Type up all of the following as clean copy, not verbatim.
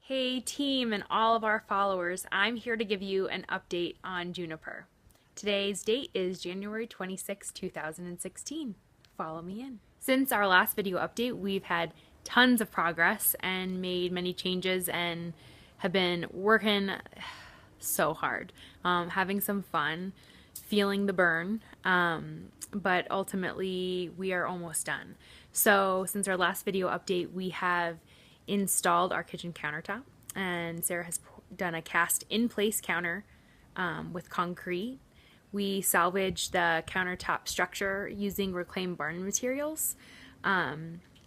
Hey team and all of our followers, I'm here to give you an update on Juniper. Today's date is January 26, 2016. Follow me in. Since our last video update, we've had tons of progress and made many changes and have been working so hard, having some fun, feeling the burn, but ultimately we are almost done. So since our last video update, we have installed our kitchen countertop, and Sarah has done a cast in place counter with concrete. We salvaged the countertop structure using reclaimed barn materials.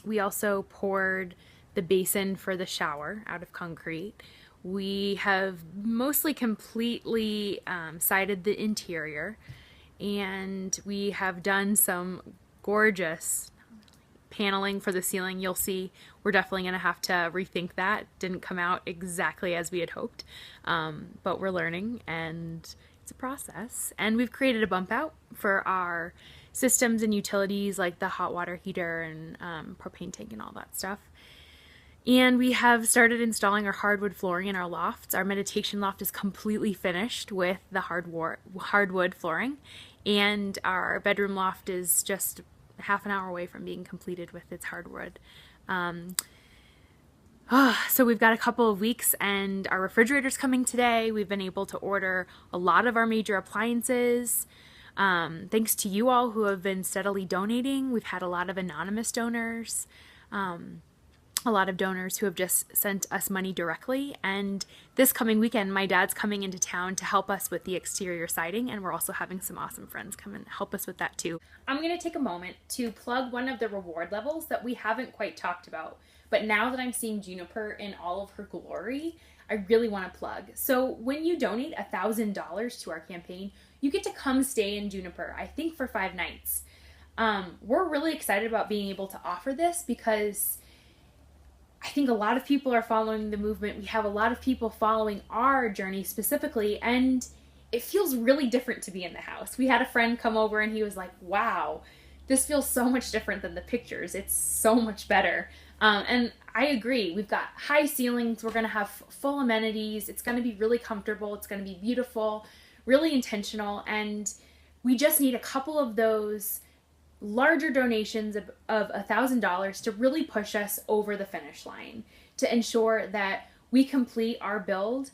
We also poured the basin for the shower out of concrete. We have mostly completely sided the interior, and we have done some gorgeous paneling for the ceiling. You'll see we're definitely going to have to rethink that. Didn't come out exactly as we had hoped, but we're learning and it's a process. And we've created a bump out for our systems and utilities like the hot water heater and propane tank and all that stuff. And we have started installing our hardwood flooring in our lofts. Our meditation loft is completely finished with the hardwood flooring, and our bedroom loft is just half an hour away from being completed with its hardwood. So we've got a couple of weeks, and our refrigerator's coming today. We've been able to order a lot of our major appliances. Thanks to you all who have been steadily donating. We've had a lot of anonymous donors, a lot of donors who have just sent us money directly. And this coming weekend, my dad's coming into town to help us with the exterior siding, and we're also having some awesome friends come and help us with that too. I'm going to take a moment to plug one of the reward levels that we haven't quite talked about, but now that I'm seeing Juniper in all of her glory, I really want to plug. So when you donate $1,000 to our campaign, you get to come stay in Juniper, I think for 5 nights. We're really excited about being able to offer this because I think a lot of people are following the movement. We have a lot of people following our journey specifically, and it feels really different to be in the house. We had a friend come over and he was like, wow, this feels so much different than the pictures. It's so much better. And I agree. We've got high ceilings. We're going to have full amenities. It's going to be really comfortable. It's going to be beautiful, really intentional. And we just need a couple of those larger donations of $1,000 to really push us over the finish line, to ensure that we complete our build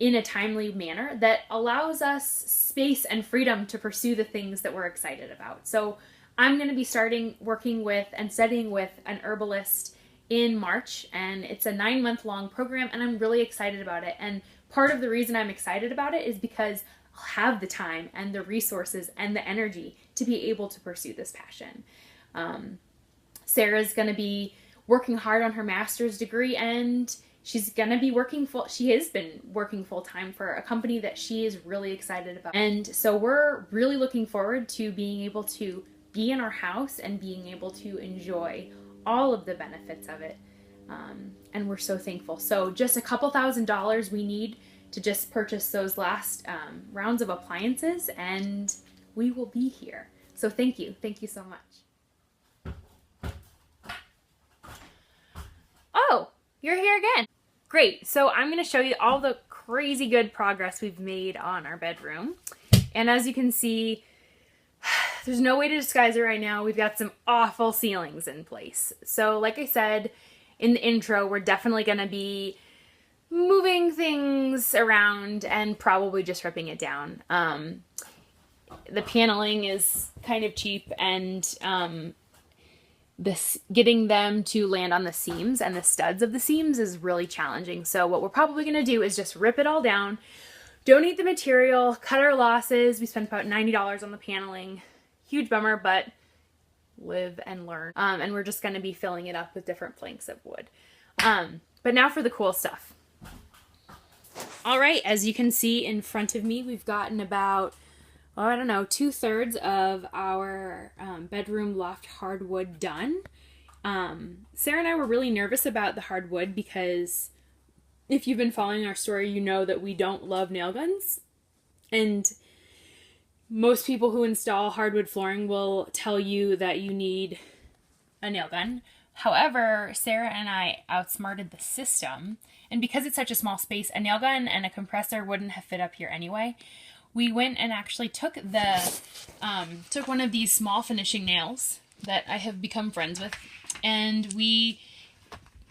in a timely manner that allows us space and freedom to pursue the things that we're excited about. So I'm going to be starting working with and studying with an herbalist in March, and it's a 9-month-long program, and I'm really excited about it. And part of the reason I'm excited about it is because I'll have the time and the resources and the energy to be able to pursue this passion. Sarah's going to be working hard on her master's degree, and she's going to be she has been working full time for a company that she is really excited about. And so we're really looking forward to being able to be in our house and being able to enjoy all of the benefits of it. And we're so thankful. So just a couple $1,000 we need to just purchase those last rounds of appliances, and we will be here. So thank you. Thank you so much. Oh, you're here again. Great. So I'm going to show you all the crazy good progress we've made on our bedroom. And as you can see, there's no way to disguise it right now. We've got some awful ceilings in place. So like I said in the intro, we're definitely going to be moving things around and probably just ripping it down. The paneling is kind of cheap, and getting them to land on the seams and the studs of the seams is really challenging. So what we're probably going to do is just rip it all down, donate the material, cut our losses. We spent about $90 on the paneling. Huge bummer, but live and learn. And we're just going to be filling it up with different planks of wood. But now for the cool stuff. All right, as you can see in front of me, we've gotten about, oh, I don't know, 2/3 of our bedroom loft hardwood done. Sarah and I were really nervous about the hardwood because if you've been following our story, you know that we don't love nail guns. And most people who install hardwood flooring will tell you that you need a nail gun. However, Sarah and I outsmarted the system, and because it's such a small space, a nail gun and a compressor wouldn't have fit up here anyway. We went and actually took one of these small finishing nails that I have become friends with, and we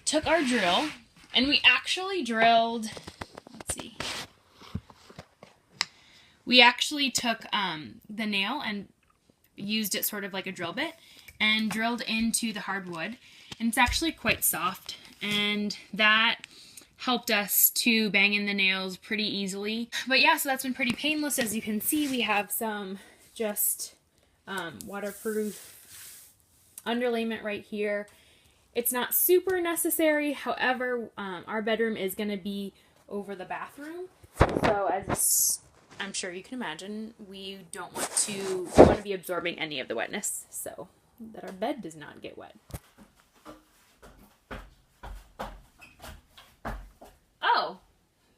took our drill, and we actually drilled, let's see, we actually took the nail and used it sort of like a drill bit and drilled into the hardwood, and it's actually quite soft, and that helped us to bang in the nails pretty easily. But yeah, so that's been pretty painless. As you can see, we have some just waterproof underlayment right here. It's not super necessary. However, our bedroom is going to be over the bathroom. So as I'm sure you can imagine, we want to be absorbing any of the wetness so that our bed does not get wet. Oh,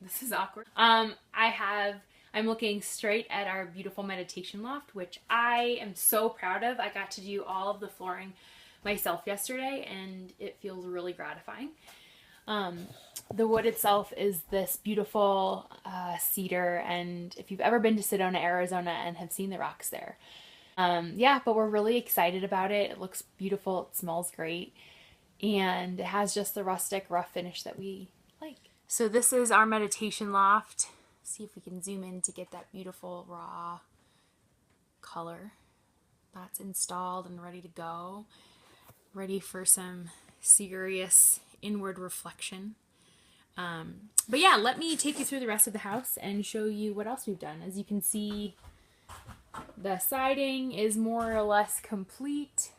this is awkward. I'm looking straight at our beautiful meditation loft, which I am so proud of. I got to do all of the flooring myself yesterday, and it feels really gratifying. The wood itself is this beautiful cedar, and if you've ever been to Sedona, Arizona, and have seen the rocks there, yeah, but we're really excited about it. It looks beautiful, it smells great, and it has just the rustic, rough finish that we like. So this is our meditation loft. See if we can zoom in to get that beautiful raw color. That's installed and ready to go. Ready for some serious inward reflection. But yeah, let me take you through the rest of the house and show you what else we've done. As you can see, the siding is more or less complete.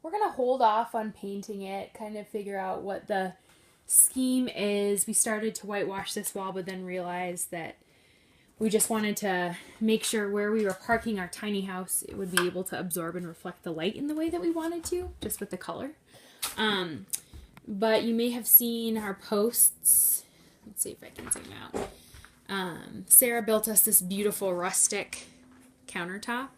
We're going to hold off on painting it, kind of figure out what the scheme is. We started to whitewash this wall, but then realized that we just wanted to make sure where we were parking our tiny house, it would be able to absorb and reflect the light in the way that we wanted to, just with the color. But you may have seen our posts. Let's see if I can zoom out. Sarah built us this beautiful rustic countertop.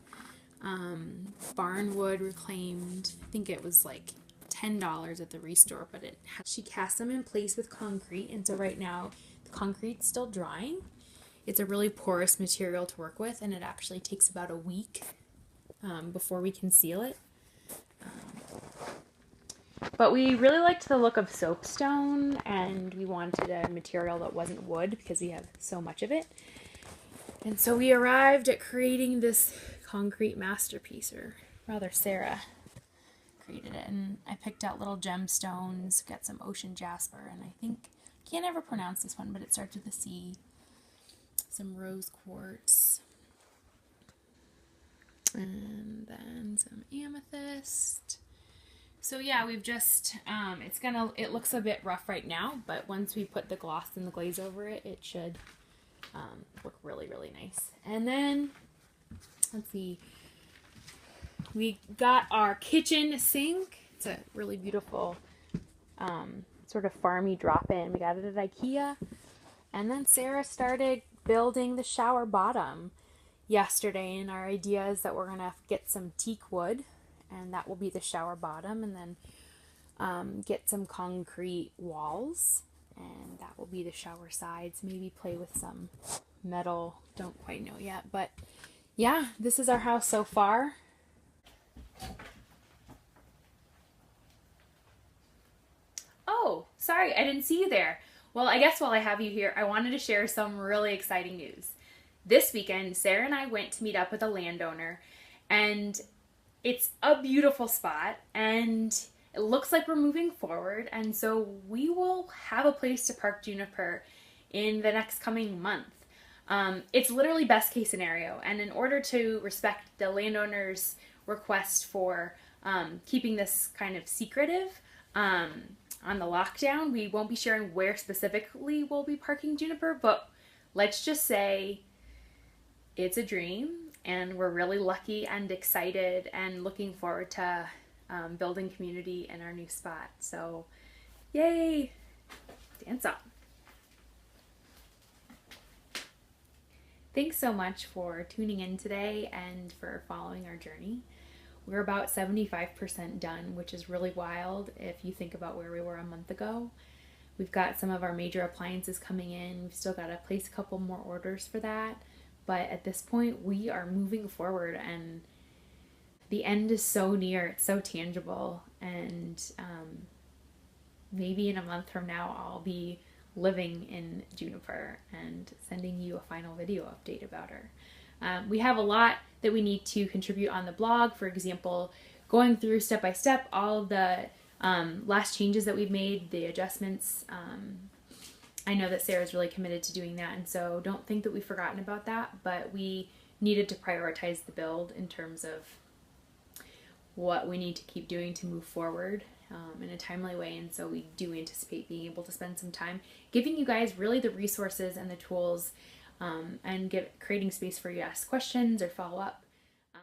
Barnwood reclaimed, I think it was like $10 at the restore, but she cast them in place with concrete, and so right now the concrete's still drying. It's a really porous material to work with, and it actually takes about a week before we can seal it. But we really liked the look of soapstone, and we wanted a material that wasn't wood because we have so much of it. And so we arrived at creating this concrete masterpiece, or rather Sarah created it. And I picked out little gemstones, got some ocean jasper, and I can't ever pronounce this one, but it starts with a C. Some rose quartz. And then some amethyst. So yeah, we've just, it looks a bit rough right now, but once we put the gloss and the glaze over it, it should look really, really nice. And then, let's see, we got our kitchen sink. It's a really beautiful sort of farmy drop-in. We got it at IKEA. And then Sarah started building the shower bottom yesterday, and our idea is that we're going to get some teak wood, and that will be the shower bottom, and then get some concrete walls, and that will be the shower sides. Maybe play with some metal, don't quite know yet, but yeah, this is our house so far. Oh, sorry, I didn't see you there. Well, I guess while I have you here, I wanted to share some really exciting news. This weekend, Sarah and I went to meet up with a landowner, and it's a beautiful spot, and it looks like we're moving forward, and so we will have a place to park Juniper in the next coming month. It's literally best case scenario, and in order to respect the landowner's request for keeping this kind of secretive on the lockdown, we won't be sharing where specifically we'll be parking Juniper, but let's just say it's a dream, and we're really lucky and excited and looking forward to building community in our new spot. So, yay! Dance up. Thanks so much for tuning in today and for following our journey. We're about 75% done, which is really wild if you think about where we were a month ago. We've got some of our major appliances coming in. We've still got to place a couple more orders for that. But at this point, we are moving forward, and the end is so near. It's so tangible. And maybe in a month from now, I'll be living in Juniper and sending you a final video update about her. We have a lot that we need to contribute on the blog. For example, going through step by step all of the last changes that we've made, the adjustments. I know that Sarah's really committed to doing that, and so don't think that we've forgotten about that, but we needed to prioritize the build in terms of what we need to keep doing to move forward in a timely way. And so we do anticipate being able to spend some time giving you guys really the resources and the tools and creating space for you to ask questions or follow up.